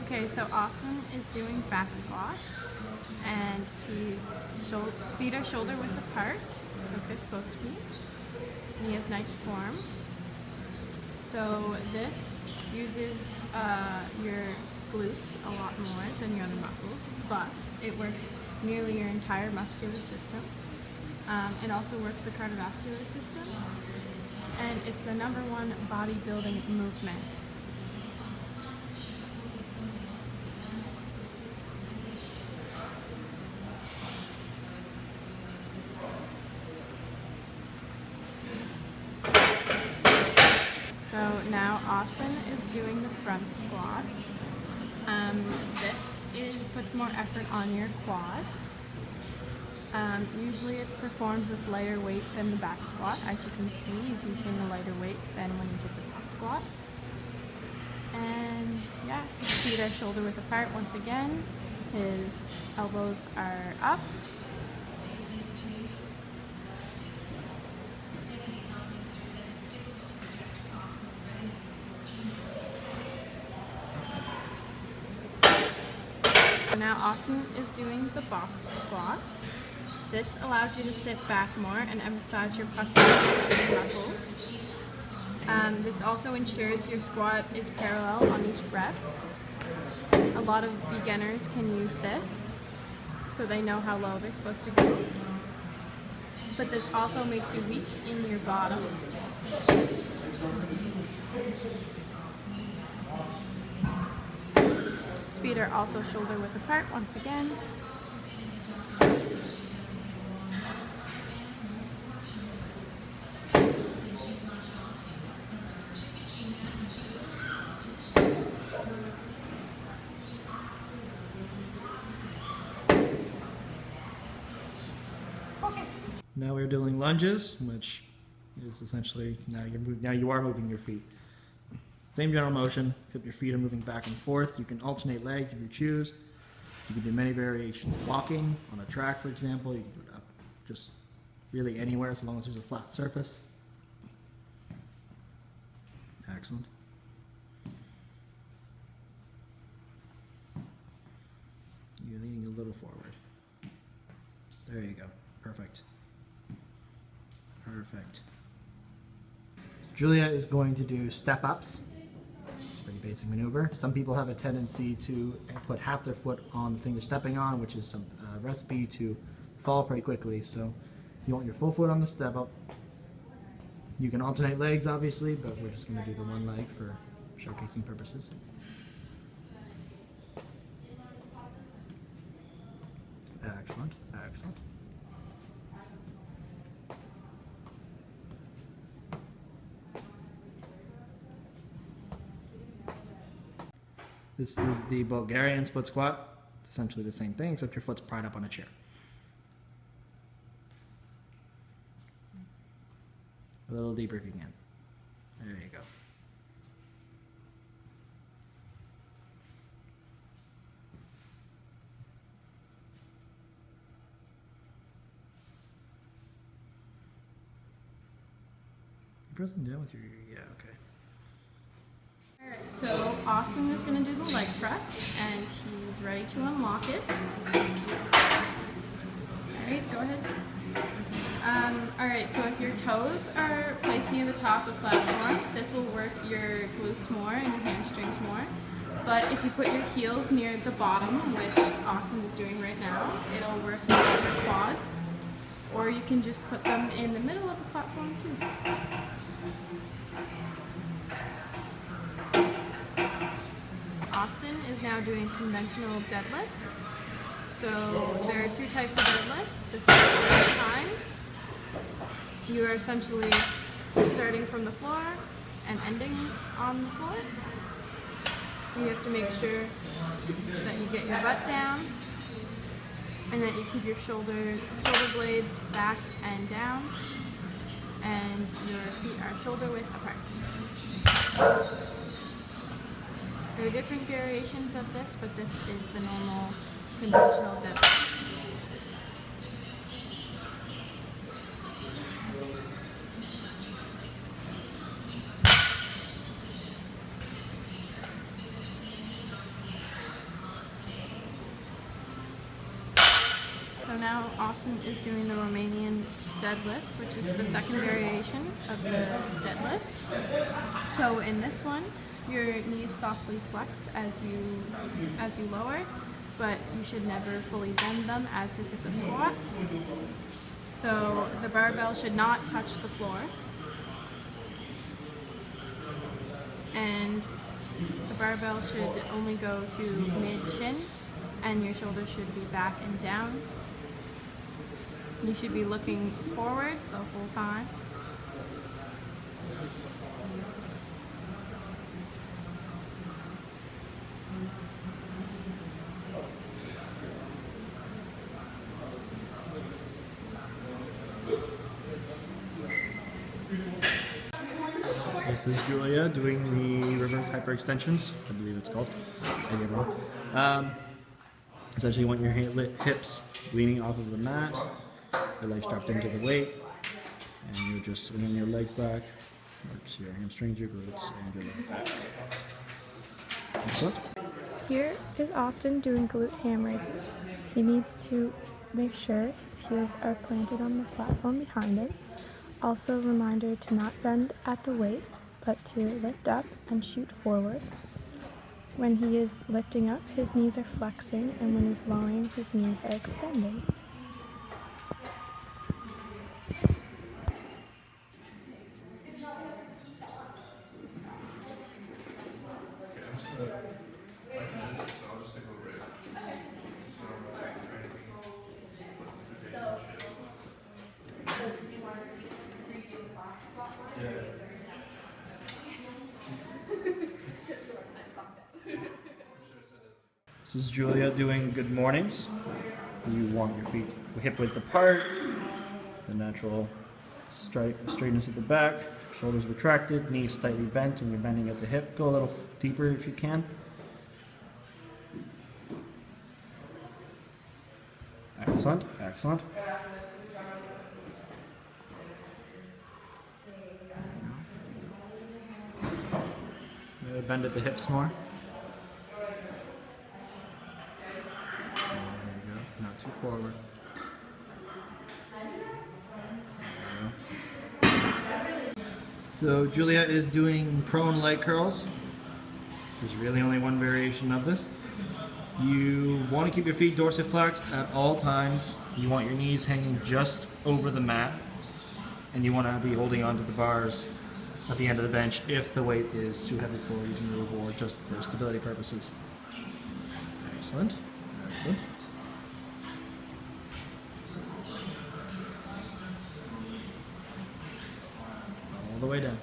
Okay, so Austin is doing back squats, and feet are shoulder width apart, like they're supposed to be. And he has nice form. So this uses your glutes a lot more than your other muscles, but it works nearly your entire muscular system. It also works the cardiovascular system, and it's the #1 bodybuilding movement. So now Austin is doing the front squat. This puts more effort on your quads. Usually it's performed with lighter weight than the back squat. As you can see, he's using a lighter weight than when he did the back squat. And yeah, his feet are shoulder width apart once again. His elbows are up. Now Austin is doing the box squat. This allows you to sit back more and emphasize your posterior muscles. This also ensures your squat is parallel on each breath. A lot of beginners can use this, so they know how low they're supposed to go. But this also makes you weak in your bottom. Feet are also shoulder width apart once again. Now we're doing lunges, which is essentially now you are moving your feet. Same general motion, except your feet are moving back and forth. You can alternate legs if you choose. You can do many variations. Walking on a track, for example, you can do it up just really anywhere as long as there's a flat surface. Excellent. You're leaning a little forward. There you go. Perfect. Perfect. Julia is going to do step-ups. It's a pretty basic maneuver. Some people have a tendency to put half their foot on the thing they're stepping on, which is some recipe to fall pretty quickly. So you want your full foot on the step-up. You can alternate legs, obviously, but we're just going to do the one leg for showcasing purposes. Excellent, excellent. This is the Bulgarian split squat. It's essentially the same thing, except your foot's pried up on a chair. A little deeper if you can. There you go. Pressing down with your, yeah, okay. Alright, so Austin is going to do the leg press, and he's ready to unlock it. Alright, go ahead. Alright, so if your toes are placed near the top of the platform, this will work your glutes more and your hamstrings more. But if you put your heels near the bottom, which Austin is doing right now, it'll work your quads. Or you can just put them in the middle of the platform too. Austin is now doing conventional deadlifts. So there are 2 types of deadlifts. This is the first kind. You are essentially starting from the floor and ending on the floor. So you have to make sure that you get your butt down and that you keep your shoulder blades back and down, and your feet are shoulder width apart. There are different variations of this, but this is the normal conventional deadlift. now Austin is doing the Romanian deadlifts, which is the second variation of the deadlifts. So in this one, your knees softly flex as you lower, but you should never fully bend them as if it's a squat. So the barbell should not touch the floor. And the barbell should only go to mid-shin, and your shoulders should be back and down. You should be looking forward the whole time. This is Julia doing the reverse hyperextensions, I believe it's called. I get it wrong. Essentially, you want your hips leaning off of the mat, your legs strapped into the weight, and you're just swinging your legs back. Works your hamstrings, your glutes, and your lower back. Excellent. Here is Austin doing glute ham raises. He needs to make sure his heels are planted on the platform behind him. Also, reminder to not bend at the waist, but to lift up and shoot forward. When he is lifting up, his knees are flexing, and when he's lowering, his knees are extending. This is Julia doing good mornings. You want your feet hip width apart, the natural straightness at the back, shoulders retracted, knees slightly bent, and you're bending at the hip. Go a little deeper if you can. Excellent, excellent. Maybe bend at the hips more. Not too forward. So Julia is doing prone leg curls. There's really only one variation of this. You want to keep your feet dorsiflexed at all times. You want your knees hanging just over the mat. And you want to be holding onto the bars at the end of the bench if the weight is too heavy for you to move or just for stability purposes. Excellent. Excellent. All the way down.